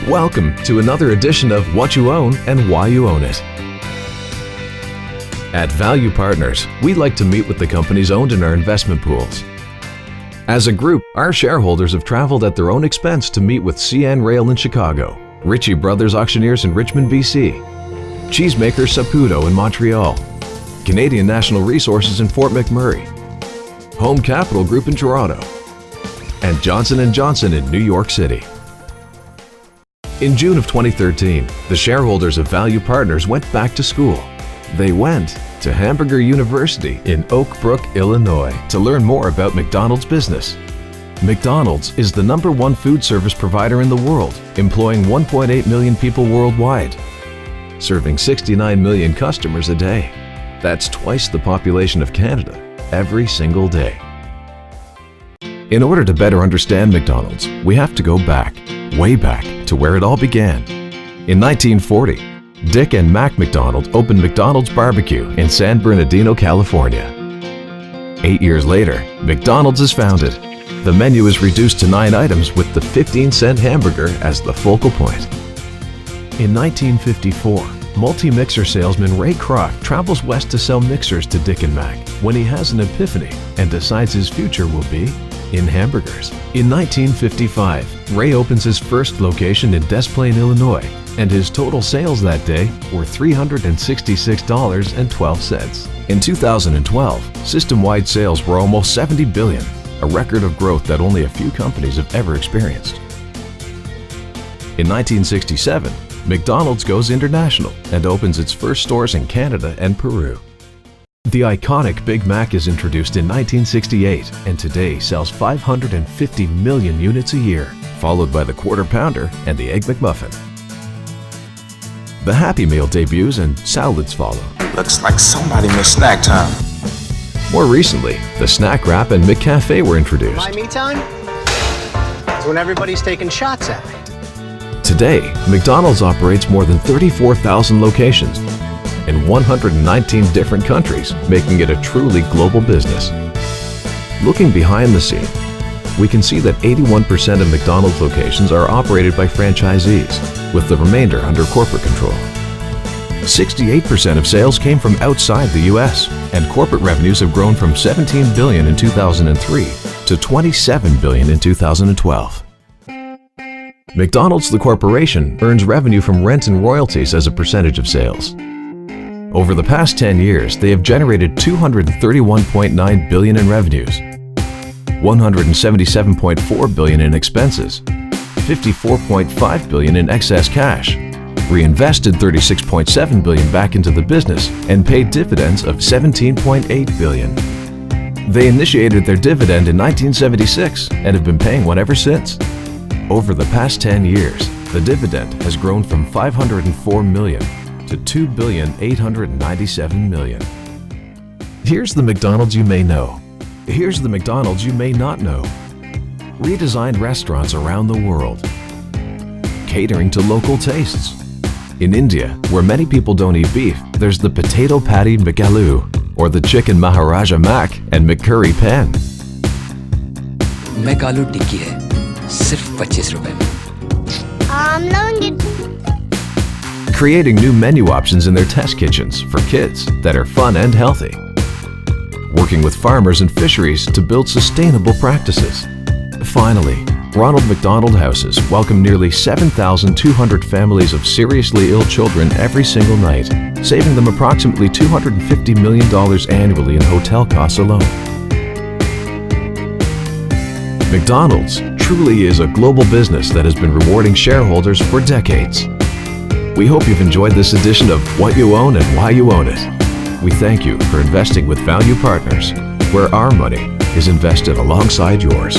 Welcome to another edition of What You Own and Why You Own It. At Value Partners, we like to meet with the companies owned in our investment pools. As a group, our shareholders have traveled at their own expense to meet with CN Rail in Chicago, Ritchie Brothers Auctioneers in Richmond, BC, Cheesemaker Saputo in Montreal, Canadian National Resources in Fort McMurray, Home Capital Group in Toronto, and Johnson & Johnson in New York City. In June of 2013, the shareholders of Value Partners went back to school. They went to Hamburger University in Oak Brook, Illinois, to learn more about McDonald's business. McDonald's is the #1 food service provider in the world, employing 1.8 million people worldwide, serving 69 million customers a day. That's twice the population of Canada every single day. In order to better understand McDonald's, we have to go back, way back, to where it all began. In 1940, Dick and Mac McDonald opened McDonald's Barbecue in San Bernardino, California. 8 years later, McDonald's is founded. The menu is reduced to 9 items with the 15-cent hamburger as the focal point. In 1954, multi-mixer salesman Ray Kroc travels west to sell mixers to Dick and Mac when he has an epiphany and decides his future will be in hamburgers. In 1955, Ray opens his first location in Des Plaines, Illinois, and his total sales that day were $366.12. In 2012, system-wide sales were almost $70 billion, a record of growth that only a few companies have ever experienced. In 1967, McDonald's goes international and opens its first stores in Canada and Peru. The iconic Big Mac is introduced in 1968 and today sells 550 million units a year, followed by the Quarter Pounder and the Egg McMuffin. The Happy Meal debuts and salads follow. Looks like somebody missed snack time. More recently, the Snack Wrap and McCafe were introduced. My me time? It's when everybody's taking shots at me. Today, McDonald's operates more than 34,000 locations in 119 different countries, making it a truly global business. Looking behind the scene, we can see that 81% of McDonald's locations are operated by franchisees, with the remainder under corporate control. 68% of sales came from outside the U.S., and corporate revenues have grown from $17 billion in 2003 to $27 billion in 2012. McDonald's, the corporation, earns revenue from rent and royalties as a percentage of sales. Over the past 10 years, they have generated $231.9 billion in revenues, $177.4 billion in expenses, $54.5 billion in excess cash, reinvested $36.7 billion back into the business, and paid dividends of $17.8 billion. They initiated their dividend in 1976 and have been paying one ever since. Over the past 10 years, the dividend has grown from $504 million to $2,897 million. Here's the McDonald's you may know. Here's the McDonald's you may not know. Redesigned restaurants around the world. Catering to local tastes. In India, where many people don't eat beef, there's the potato patty McAloo, or the chicken Maharaja Mac and McCurry Pan. McAloo टिक्की है, सिर्फ 25 रुपए में. I'm loving it. Creating new menu options in their test kitchens for kids that are fun and healthy. Working with farmers and fisheries to build sustainable practices. Finally, Ronald McDonald Houses welcome nearly 7,200 families of seriously ill children every single night, saving them approximately $250 million annually in hotel costs alone. McDonald's truly is a global business that has been rewarding shareholders for decades. We hope you've enjoyed this edition of What You Own and Why You Own It. We thank you for investing with Value Partners, where our money is invested alongside yours.